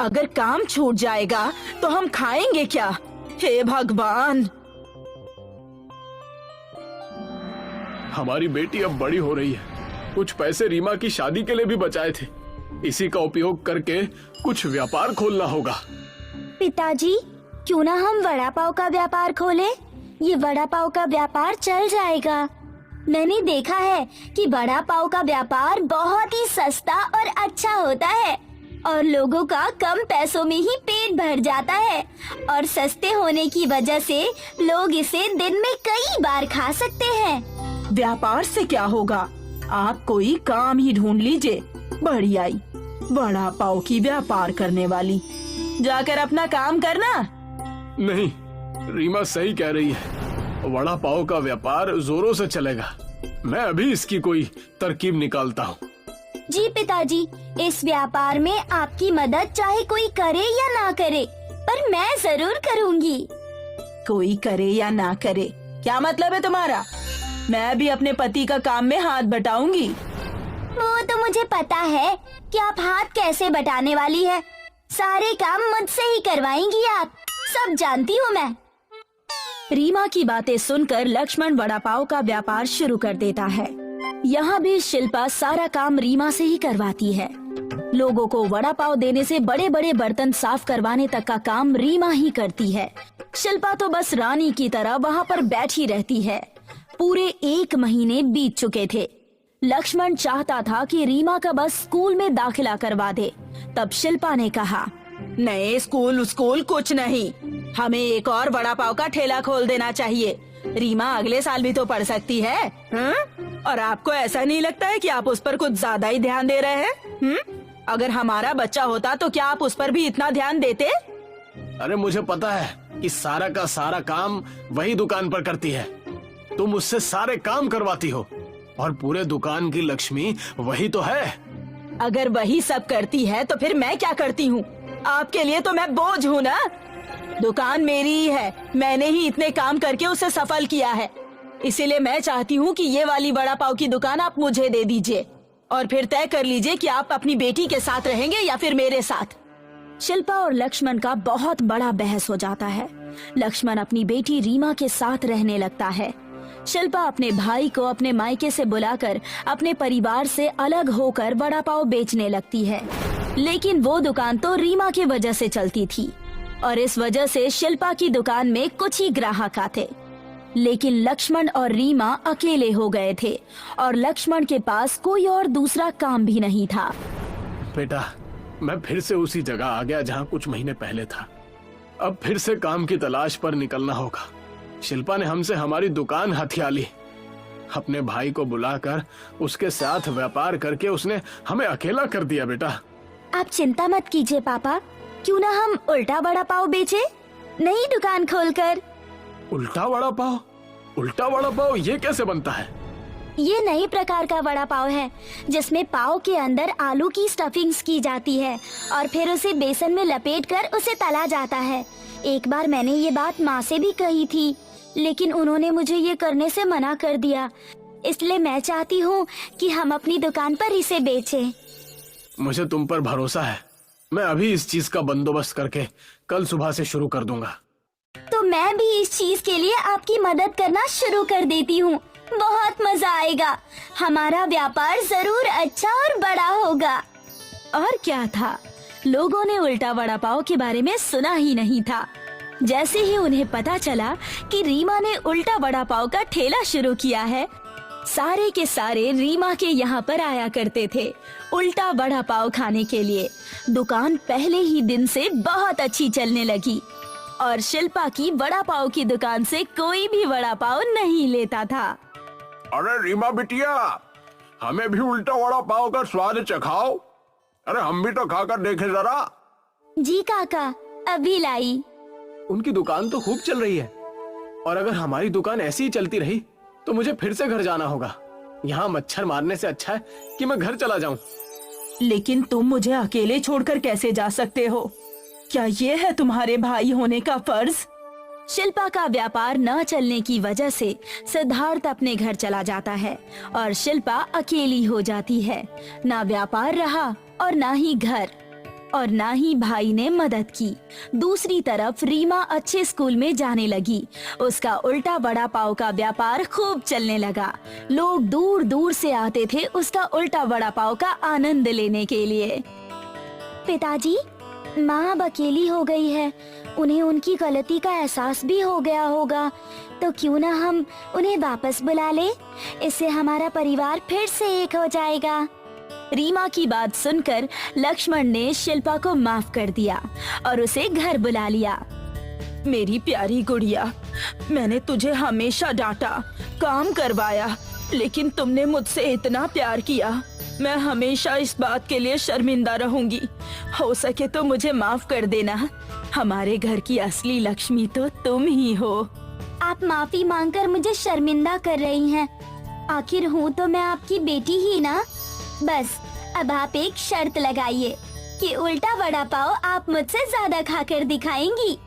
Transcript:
अगर काम छूट जाएगा तो हम खाएंगे क्या? हे भगवान! हमारी बेटी अब बड़ी हो रही है। कुछ पैसे रीमा की शादी के लिए भी बचाए थे। इसी का उपयोग करके कुछ व्यापार खोलना होगा। पिताजी, क्यों ना हम वड़ा पाव का व्यापार खोलें? ये वड़ा पाव का व्यापार चल जाएगा। मैंने देखा है कि वड़ा पाव का व्यापार बहुत ही सस्ता और अच्छा होता है और लोगों का कम पैसों में ही पेट भर जाता है और सस्ते होने की वजह से लोग इसे दिन में कई बार खा सकते हैं। व्यापार से क्या होगा? आप कोई काम ही ढूंढ लीजिए। बढ़िया आई वड़ा पाव की व्यापार करने वाली। जाकर अपना काम करना। नहीं, रीमा सही कह रही है। वड़ा पाव का व्यापार जोरों से चलेगा। मैं अभी इसकी कोई तरकीब निकालता हूँ। जी पिताजी, इस व्यापार में आपकी मदद चाहे कोई करे या ना करे, पर मैं जरूर करूँगी। कोई करे या ना करे, क्या मतलब है तुम्हारा? मैं भी अपने पति का काम में हाथ बटाऊंगी। वो तो मुझे पता है कि आप हाथ कैसे बटाने वाली है। सारे काम मुझसे ही करवाएंगी आप, सब जानती हूँ मैं। रीमा की बातें सुनकर लक्ष्मण वड़ा पाव का व्यापार शुरू कर देता है। यहाँ भी शिल्पा सारा काम रीमा से ही करवाती है। लोगों को वड़ा पाव देने से बड़े बड़े बर्तन साफ करवाने तक का काम रीमा ही करती है। शिल्पा तो बस रानी की तरह वहाँ पर बैठी रहती है। पूरे 1 महीने बीत चुके थे। लक्ष्मण चाहता था कि रीमा का बस स्कूल में दाखिला करवा दे। तब शिल्पा ने कहा, नए स्कूल कुछ नहीं, हमें एक और वड़ा पाव का ठेला खोल देना चाहिए। रीमा अगले साल भी तो पढ़ सकती है। और आपको ऐसा नहीं लगता है कि आप उस पर कुछ ज्यादा ही ध्यान दे रहे हैं? अगर हमारा बच्चा होता तो क्या आप उस पर भी इतना ध्यान देते? अरे मुझे पता है कि सारा का सारा काम वही दुकान पर करती है। तुम उससे सारे काम करवाती हो और पूरे दुकान की लक्ष्मी वही तो है। अगर वही सब करती है तो फिर मैं क्या करती हूँ? आपके लिए तो मैं बोझ हूँ ना। दुकान मेरी ही है, मैंने ही इतने काम करके उसे सफल किया है। इसीलिए मैं चाहती हूँ कि ये वाली वड़ा पाव की दुकान आप मुझे दे दीजिए और फिर तय कर लीजिए कि आप अपनी बेटी के साथ रहेंगे या फिर मेरे साथ। शिल्पा और लक्ष्मण का बहुत बड़ा बहस हो जाता है। लक्ष्मण अपनी बेटी रीमा के साथ रहने लगता है। शिल्पा अपने भाई को अपने मायके से बुलाकर अपने परिवार से अलग होकर वड़ा पाव बेचने लगती है। लेकिन वो दुकान तो रीमा की वजह से चलती थी और इस वजह से शिल्पा की दुकान में कुछ ही ग्राहक आते। लेकिन लक्ष्मण और रीमा अकेले हो गए थे और लक्ष्मण के पास कोई और दूसरा काम भी नहीं था। बेटा, मैं फिर से उसी जगह आ गया जहाँ कुछ महीने पहले था। अब फिर से काम की तलाश पर निकलना होगा। शिल्पा ने हमसे हमारी दुकान हथिया ली। अपने भाई को बुलाकर उसके साथ व्यापार करके उसने हमें अकेला कर दिया। बेटा, आप चिंता मत कीजिए पापा, क्यों ना हम उल्टा वड़ा पाव बेचे, नई दुकान खोलकर। उल्टा वड़ा पाव? उल्टा वड़ा पाव ये कैसे बनता है? ये नई प्रकार का वड़ा पाव है जिसमें पाव के अंदर आलू की स्टफिंग्स की जाती है और फिर उसे बेसन में लपेटकर उसे तला जाता है। एक बार मैंने ये बात माँ से भी कही थी, लेकिन उन्होंने मुझे ये करने से मना कर दिया। इसलिए मैं चाहती हूँ कि हम अपनी दुकान पर इसे बेचें। मुझे तुम पर भरोसा है। मैं अभी इस चीज का बंदोबस्त करके कल सुबह से शुरू कर दूंगा। तो मैं भी इस चीज के लिए आपकी मदद करना शुरू कर देती हूँ। बहुत मजा आएगा। हमारा व्यापार जरूर अच्छा और बड़ा होगा। और क्या था, लोगों ने उल्टा वड़ा पाव के बारे में सुना ही नहीं था। जैसे ही उन्हें पता चला कि रीमा ने उल्टा वड़ा पाव का ठेला शुरू किया है, सारे के सारे रीमा के यहाँ पर आया करते थे उल्टा वड़ा पाव खाने के लिए। दुकान पहले ही दिन से बहुत अच्छी चलने लगी और शिल्पा की वड़ा पाव की दुकान से कोई भी वड़ा पाव नहीं लेता था। अरे रीमा बिटिया, हमें भी उल्टा वड़ा पाव का स्वाद चखाओ। अरे हम भी तो खाकर देखें जरा। जी काका, अभी लाई। उनकी दुकान तो खूब चल रही है और अगर हमारी दुकान ऐसी ही चलती रही तो मुझे फिर से घर जाना होगा। यहाँ मच्छर मारने से अच्छा है कि मैं घर चला जाऊं। लेकिन तुम मुझे अकेले छोड़कर कैसे जा सकते हो? क्या ये है तुम्हारे भाई होने का फर्ज? शिल्पा का व्यापार न चलने की वजह से सिद्धार्थ अपने घर चला जाता है और शिल्पा अकेली हो जाती है। ना व्यापार रहा और ना ही घर। और ना ही भाई ने मदद की। दूसरी तरफ रीमा अच्छे स्कूल में जाने लगी। उसका उल्टा वड़ा पाव का व्यापार खूब चलने लगा। लोग दूर दूर से आते थे उसका उल्टा वड़ा पाव का आनंद लेने के लिए। पिताजी, माँ अब अकेली हो गई है, उन्हें उनकी गलती का एहसास भी हो गया होगा, तो क्यों ना हम उन्हें वापस बुला ले। इससे हमारा परिवार फिर से एक हो जाएगा। रीमा की बात सुनकर लक्ष्मण ने शिल्पा को माफ कर दिया और उसे घर बुला लिया। मेरी प्यारी गुड़िया, मैंने तुझे हमेशा डांटा, काम करवाया, लेकिन तुमने मुझसे इतना प्यार किया। मैं हमेशा इस बात के लिए शर्मिंदा रहूंगी। हो सके तो मुझे माफ कर देना। हमारे घर की असली लक्ष्मी तो तुम ही हो। आप माफी मांगकर मुझे शर्मिंदा कर रही हैं। आखिर हूँ तो मैं आपकी बेटी ही ना। बस अब आप एक शर्त लगाइए कि उल्टा वड़ा पाव आप मुझसे ज्यादा खाकर दिखाएंगी।